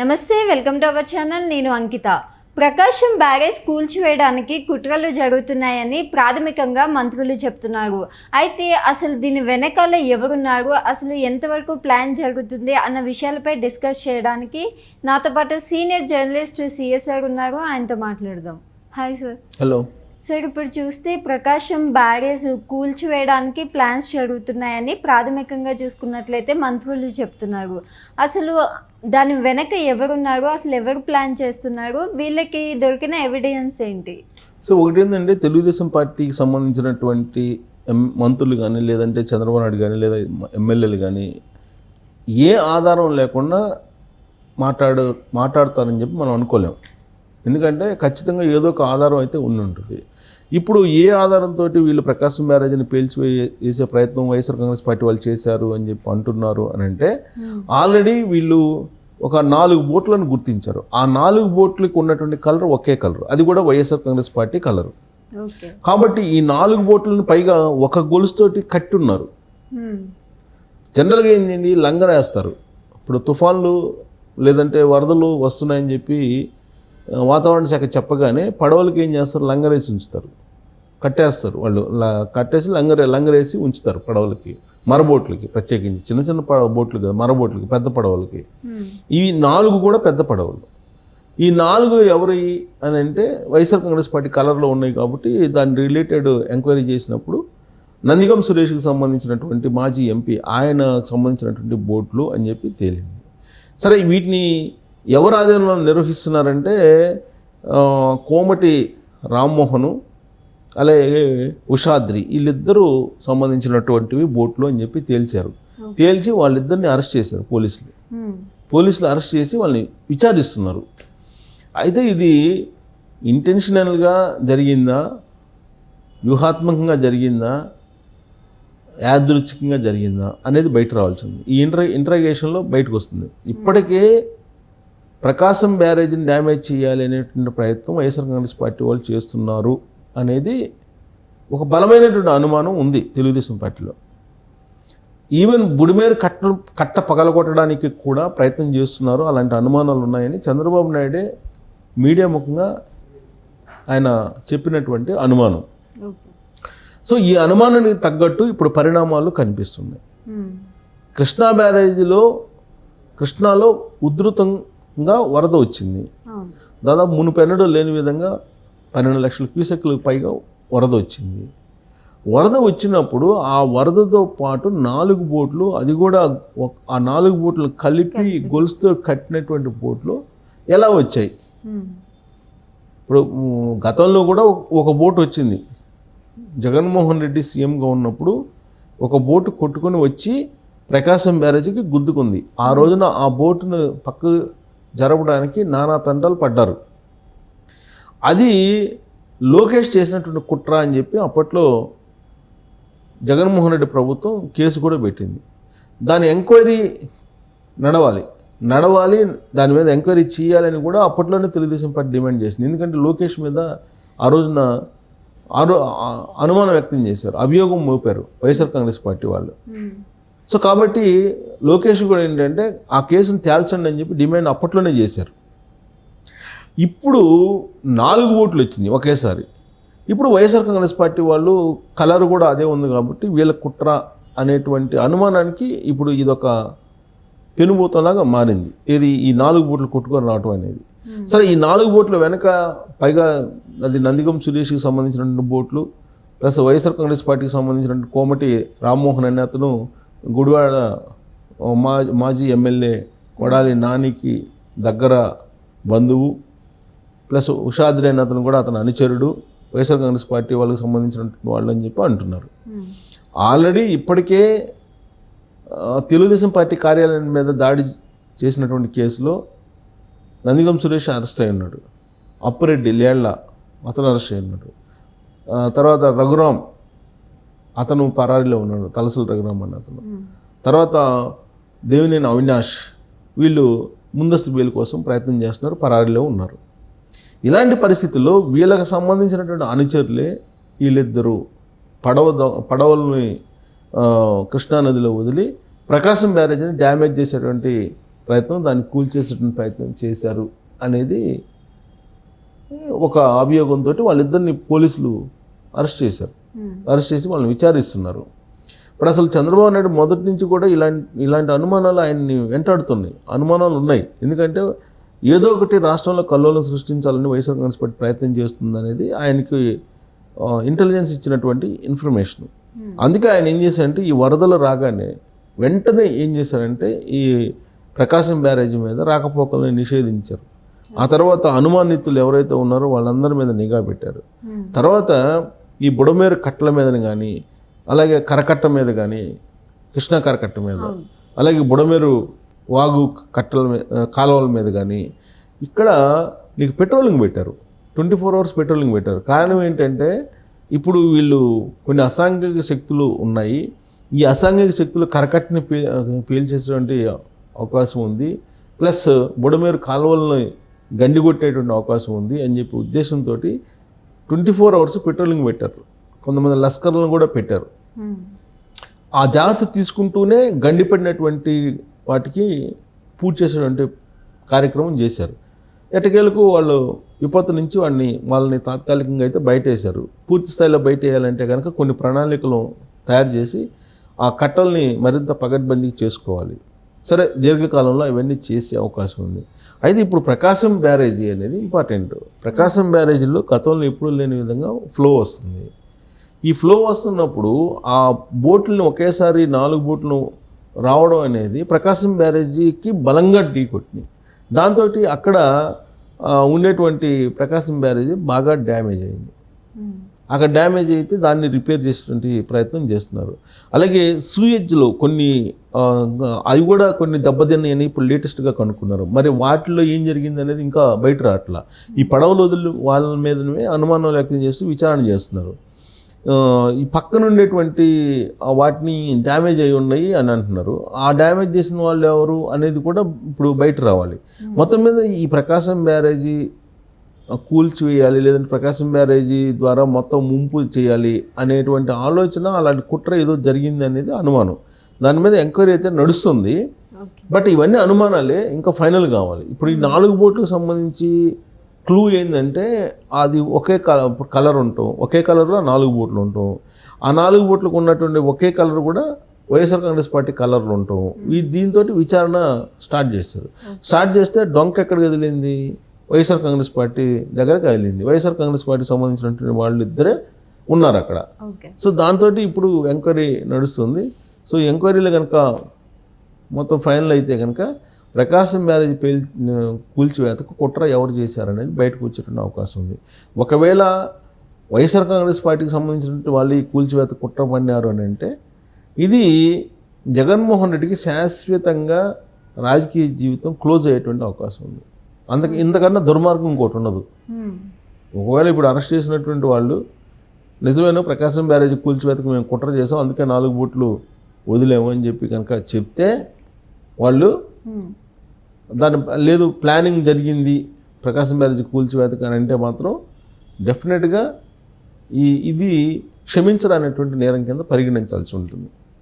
నమస్తే, welcome to our channel. నేను అంకిత. ప్రకాశం barrage కూల్చివేయడానికి కుట్రలు జరుగుతున్నాయని ప్రాథమికంగా మంత్రులు చెప్తున్నారు. అయితే అసలు దీని వెనకాల ఎవరున్నారు, అసలు ఎంతవరకు ప్లాన్ జరుగుతుంది అన్న విషయాలపై డిస్కస్ చేయడానికి నాతో పాటు సీనియర్ జర్నలిస్ట్ సిఎస్ఆర్ ఉన్నారు. ఆయనతో మాట్లాడదాం. Hi sir. హలో సార్, ఇప్పుడు చూస్తే ప్రకాశం బ్యారేజ్ కూల్చివేయడానికి ప్లాన్స్ జరుగుతున్నాయని ప్రాథమికంగా చూసుకున్నట్లయితే మంత్రులు చెప్తున్నారు. అసలు దాని వెనక ఎవరున్నారు, అసలు ఎవరు ప్లాన్ చేస్తున్నారు, వీళ్ళకి దొరికిన ఎవిడెన్స్ ఏంటి? సో ఒకటి ఏంటంటే, తెలుగుదేశం పార్టీకి సంబంధించినటువంటి మంత్రులు కానీ, లేదంటే చంద్రబాబు నాయుడు కానీ, లేదా ఎమ్మెల్యేలు కానీ ఏ ఆధారం లేకుండా మాట్లాడతారని చెప్పి మనం అనుకోలేం. ఎందుకంటే ఖచ్చితంగా ఏదో ఒక ఆధారం అయితే ఉంటుంది. ఇప్పుడు ఏ ఆధారంతో వీళ్ళు ప్రకాశం బ్యారేజ్ని వేసే ప్రయత్నం వైఎస్ఆర్ కాంగ్రెస్ పార్టీ వాళ్ళు చేశారు అని చెప్పి అంటున్నారు అని అంటే, ఆల్రెడీ వీళ్ళు ఒక 4 బోట్లను గుర్తించారు. ఆ 4 బోట్లకు ఉన్నటువంటి కలర్ ఒకే కలర్, అది కూడా వైఎస్ఆర్ కాంగ్రెస్ పార్టీ కలర్. కాబట్టి ఈ 4 బోట్లను పైగా ఒక గొలుసుతోటి కట్టి ఉన్నారు. జనరల్గా ఏంటండి, లంగర్ వేస్తారు. ఇప్పుడు తుఫాన్లు లేదంటే వరదలు వస్తున్నాయని చెప్పి వాతావరణ శాఖ చెప్పగానే పడవలకి ఏం చేస్తారు, లంగరేసి ఉంచుతారు, కట్టేస్తారు. వాళ్ళు కట్టేసి లంగరేసి ఉంచుతారు పడవలకి, మరబోట్లకి, ప్రత్యేకించి చిన్న చిన్న బోట్లు కదా, మరబోట్లకి, పెద్ద పడవలకి. ఇవి 4 కూడా పెద్ద పడవలు. ఈ 4 ఎవరు అని అంటే వైఎస్ఆర్ కాంగ్రెస్ పార్టీ కలర్లో ఉన్నాయి. కాబట్టి దాని రిలేటెడ్ ఎంక్వైరీ చేసినప్పుడు నందిగం సురేష్కి సంబంధించినటువంటి మాజీ ఎంపీ, ఆయనకు సంబంధించినటువంటి బోట్లు అని చెప్పి తేలింది. సరే, వీటిని ఎవరు ఆధీనంలో నిర్వహిస్తున్నారంటే కోమటి రామ్మోహను అలాగే ఉషాద్రి, వీళ్ళిద్దరూ సంబంధించినటువంటివి బోట్లు అని చెప్పి తేల్చి వాళ్ళిద్దరిని అరెస్ట్ చేశారు పోలీసులు అరెస్ట్ చేసి వాళ్ళని విచారిస్తున్నారు. అయితే ఇది ఇంటెన్షనల్గా జరిగిందా, వ్యూహాత్మకంగా జరిగిందా, యాదృచ్ఛికంగా జరిగిందా అనేది బయట రావాల్సింది. ఈ ఇంట్రాగేషన్లో బయటకు వస్తుంది. ఇప్పటికే ప్రకాశం బ్యారేజ్ని డ్యామేజ్ చేయాలి అనేటువంటి ప్రయత్నం వైఎస్ఆర్ కాంగ్రెస్ పార్టీ వాళ్ళు చేస్తున్నారు అనేది ఒక బలమైనటువంటి అనుమానం ఉంది తెలుగుదేశం పార్టీలో. ఈవెన్ బుడిమేరు కట్ట పగలగొట్టడానికి కూడా ప్రయత్నం చేస్తున్నారు. అలాంటి అనుమానాలు ఉన్నాయని చంద్రబాబు నాయుడే మీడియా ముఖంగా ఆయన చెప్పినటువంటి అనుమానం. సో ఈ అనుమానానికి తగ్గట్టు ఇప్పుడు పరిణామాలు కనిపిస్తున్నాయి. కృష్ణా బ్యారేజీలో కృష్ణాలో ఉధృతంగా వరద వచ్చింది. దాదాపు మునుపెన్నడూ లేని విధంగా 12 లక్షల క్యూసెక్లకు పైగా వరద వచ్చింది. వరద వచ్చినప్పుడు ఆ వరదతో పాటు 4 బోట్లు, అది కూడా ఆ 4 బోట్లు కలిపి గొలుసుతో కట్టినటువంటి బోట్లు ఎలా వచ్చాయి? ఇప్పుడు గతంలో కూడా ఒక బోట్ వచ్చింది. జగన్మోహన్ రెడ్డి సీఎంగా ఉన్నప్పుడు ఒక బోటు కొట్టుకొని వచ్చి ప్రకాశం బ్యారేజీకి గుద్దుకుంది. ఆ రోజున ఆ బోటును పక్కకు జరపడానికి నానా తంటాలు పడ్డారు. అది లోకేష్ చేసినటువంటి కుట్ర అని చెప్పి అప్పట్లో జగన్మోహన్ రెడ్డి ప్రభుత్వం కేసు కూడా పెట్టింది. దాని ఎంక్వైరీ నడవాలి, దాని మీద ఎంక్వైరీ చేయాలని కూడా అప్పట్లోనే తెలుగుదేశం పార్టీ డిమాండ్ చేసింది. ఎందుకంటే లోకేష్ మీద ఆ రోజున అనుమానం వ్యక్తం చేశారు, అభియోగం మోపారు వైఎస్ఆర్ కాంగ్రెస్ పార్టీ వాళ్ళు. సో కాబట్టి లోకేష్ కూడా ఏంటంటే ఆ కేసును తేల్చండి అని చెప్పి డిమాండ్ అప్పట్లోనే చేశారు. ఇప్పుడు 4 బోట్లు వచ్చింది ఒకేసారి. ఇప్పుడు వైఎస్ఆర్ కాంగ్రెస్ పార్టీ వాళ్ళు కలర్ కూడా అదే ఉంది కాబట్టి వీళ్ళ కుట్ర అనేటువంటి అనుమానానికి ఇప్పుడు ఇదొక పెనుబోతంలాగా మారింది. ఇది ఈ 4 బోట్లు కొట్టుకొని రావటం అనేది. సరే, ఈ 4 బోట్ల వెనక పైగా అది నందిగం సురేష్కి సంబంధించినటువంటి బోట్లు, ప్లస్ వైఎస్ఆర్ కాంగ్రెస్ పార్టీకి సంబంధించినటువంటి కోమటి రామ్మోహన్ అనే అతను గుడివాడ మాజీ ఎమ్మెల్యే కొడాలి నానికి దగ్గర బంధువు, ప్లస్ ఉషాద్రి అనే అతను కూడా అతని అనుచరుడు, వైఎస్ఆర్ కాంగ్రెస్ పార్టీ వాళ్ళకి సంబంధించినటువంటి వాళ్ళు అని చెప్పి అంటున్నారు. ఆల్రెడీ ఇప్పటికే తెలుగుదేశం పార్టీ కార్యాలయం మీద దాడి చేసినటువంటి కేసులో నందిగం సురేష్ అరెస్ట్ అయి ఉన్నాడు. అప్పిరెడ్డి లేళ్ల అతను అరెస్ట్ అయి ఉన్నాడు. తర్వాత రఘురామ్ అతను పరారీలో ఉన్నాడు, తలసల రఘురామ్ అన్న అతను. తర్వాత దేవినేని అవినాష్, వీళ్ళు ముందస్తు బెయిల్ కోసం ప్రయత్నం చేస్తున్నారు, పరారీలో ఉన్నారు. ఇలాంటి పరిస్థితుల్లో వీళ్ళకి సంబంధించినటువంటి అనుచరులే వీళ్ళిద్దరూ పడవల్ని కృష్ణానదిలో వదిలి ప్రకాశం బ్యారేజ్ని డ్యామేజ్ చేసేటువంటి ప్రయత్నం, దాన్ని కూల్చేసేటువంటి ప్రయత్నం చేశారు అనేది ఒక అభియోగంతో వాళ్ళిద్దరిని పోలీసులు అరెస్ట్ చేశారు. అరెస్ట్ చేసి వాళ్ళని విచారిస్తున్నారు. ఇప్పుడు అసలు చంద్రబాబు నాయుడు మొదటి నుంచి కూడా ఇలాంటి అనుమానాలు ఆయన్ని వెంటాడుతున్నాయి. అనుమానాలు ఉన్నాయి. ఎందుకంటే ఏదో ఒకటి రాష్ట్రంలో కల్లోలం సృష్టించాలని వైఎస్ఆర్ కాంగ్రెస్ పార్టీ ప్రయత్నం చేస్తుంది అనేది ఆయనకి ఇంటెలిజెన్స్ ఇచ్చినటువంటి ఇన్ఫర్మేషన్. అందుకే ఆయన ఏం చేశారంటే ఈ వరదలు రాగానే వెంటనే ఏం చేశారంటే ఈ ప్రకాశం బ్యారేజీ మీద రాకపోకలను నిషేధించారు. ఆ తర్వాత అనుమానితులు ఎవరైతే ఉన్నారో వాళ్ళందరి మీద నిఘా పెట్టారు. తర్వాత ఈ బుడమేరు కట్టల మీద కానీ, అలాగే కరకట్ట మీద కానీ, కృష్ణా కరకట్ట మీద, అలాగే బుడమేరు వాగు కట్టల కాలువల మీద కానీ ఇక్కడ నీకు పెట్రోలింగ్ పెట్టారు. 24 hours పెట్రోలింగ్ పెట్టారు. కారణం ఏంటంటే ఇప్పుడు వీళ్ళు కొన్ని అసాంఘిక శక్తులు ఉన్నాయి. ఈ అసాంఘిక శక్తులు కరకట్టని పీల్చేసేటువంటి అవకాశం ఉంది, ప్లస్ బుడమేరు కాలువలను గండిగొట్టేటువంటి అవకాశం ఉంది అని చెప్పి ఉద్దేశంతో 24 hours పెట్రోలింగ్ పెట్టారు. కొంతమంది లస్కర్లను కూడా పెట్టారు. ఆ జాగ్రత్త తీసుకుంటూనే గండిపడినటువంటి వాటికి పూర్తి చేసేటువంటి కార్యక్రమం చేశారు. ఎటకేలకు వాళ్ళు విపత్తు నుంచి వాళ్ళని తాత్కాలికంగా అయితే బయట వేశారు. పూర్తి స్థాయిలో బయట వేయాలంటే కనుక కొన్ని ప్రణాళికలు తయారు చేసి ఆ కట్టల్ని మరింత పగడ్బందీగా చేసుకోవాలి. సరే, దీర్ఘకాలంలో ఇవన్నీ చేసే అవకాశం ఉంది. అయితే ఇప్పుడు ప్రకాశం బ్యారేజీ అనేది ఇంపార్టెంట్. ప్రకాశం బ్యారేజీలో గతంలో ఎప్పుడూ లేని విధంగా ఫ్లో వస్తుంది. ఈ ఫ్లో వస్తున్నప్పుడు ఆ బోట్లను ఒకేసారి 4 బోట్లు రావడం అనేది ప్రకాశం బ్యారేజీకి బలంగా ఢీకొట్టింది. దాంతో అక్కడ ఉండేటువంటి ప్రకాశం బ్యారేజీ బాగా డ్యామేజ్ అయింది. అక్కడ డ్యామేజ్ అయితే దాన్ని రిపేర్ చేసేటువంటి ప్రయత్నం చేస్తున్నారు. అలాగే సూయెజ్లో కొన్ని అవి కూడా కొన్ని దెబ్బతిన్నాయని ఇప్పుడు లేటెస్ట్గా కనుక్కున్నారు. మరి వాటిలో ఏం జరిగింది అనేది ఇంకా బయట రావట్లా. ఈ పడవలు వదిలి వాళ్ళ మీదనే అనుమానం వ్యక్తం చేస్తూ విచారణ చేస్తున్నారు. ఈ పక్కన ఉండేటువంటి వాటిని డ్యామేజ్ అయి ఉన్నాయి అని అంటున్నారు. ఆ డ్యామేజ్ చేసిన వాళ్ళు ఎవరు అనేది కూడా ఇప్పుడు బయట రావాలి. మొత్తం మీద ఈ ప్రకాశం బ్యారేజీ కూల్చివేయాలి, లేదంటే ప్రకాశం బ్యారేజీ ద్వారా మొత్తం ముంపు చేయాలి అనేటువంటి ఆలోచన, అలాంటి కుట్ర ఏదో జరిగింది అనేది అనుమానం. దాని మీద ఎంక్వైరీ అయితే నడుస్తుంది. బట్ ఇవన్నీ అనుమానాలే, ఇంకా ఫైనల్ కావాలి. ఇప్పుడు ఈ 4 బోట్లకు సంబంధించి క్లూ ఏంటంటే అది ఒకే కలర్ ఉంటాం, ఒకే కలర్లో 4 బోట్లు ఉంటాం. ఆ 4 బోట్లకు ఉన్నటువంటి ఒకే కలర్ కూడా వైఎస్ఆర్ కాంగ్రెస్ పార్టీ కలర్లు ఉంటాం. దీంతో విచారణ స్టార్ట్ చేస్తారు. స్టార్ట్ చేస్తే డొంక ఎక్కడ కదిలింది? వైఎస్ఆర్ కాంగ్రెస్ పార్టీ దగ్గర కదిలింది. వైఎస్ఆర్ కాంగ్రెస్ పార్టీకి సంబంధించినటువంటి వాళ్ళు ఇద్దరే ఉన్నారు అక్కడ. సో దాంతో ఇప్పుడు ఎంక్వైరీ నడుస్తుంది. సో ఎంక్వైరీలో కనుక మొత్తం ఫైనల్ అయితే కనుక ప్రకాశం బ్యారేజీ కూల్చివేతకు కుట్ర ఎవరు చేశారనేది బయటకు వచ్చేటువంటి అవకాశం ఉంది. ఒకవేళ వైఎస్ఆర్ కాంగ్రెస్ పార్టీకి సంబంధించినటువంటి వాళ్ళు ఈ కూల్చివేత కుట్ర పన్నారు అని అంటే ఇది జగన్మోహన్ రెడ్డికి శాశ్వతంగా రాజకీయ జీవితం క్లోజ్ అయ్యేటువంటి అవకాశం ఉంది. ఇంతకన్నా దుర్మార్గం ఇంకోటి ఉండదు. ఒకవేళ ఇప్పుడు అరెస్ట్ చేసినటువంటి వాళ్ళు నిజమైన ప్రకాశం బ్యారేజీ కూల్చివేతకు మేము కుట్ర చేసాం, అందుకే 4 బోట్లు వదిలేము అని చెప్పి కనుక చెప్తే వాళ్ళు దాని లేదు ప్లానింగ్ జరిగింది ప్రకాశం బ్యారేజీ కూల్చివేతకు అని అంటే మాత్రం డెఫినెట్గా ఇది క్షమించరానటువంటి నేరం కింద పరిగణించాల్సి ఉంటుంది.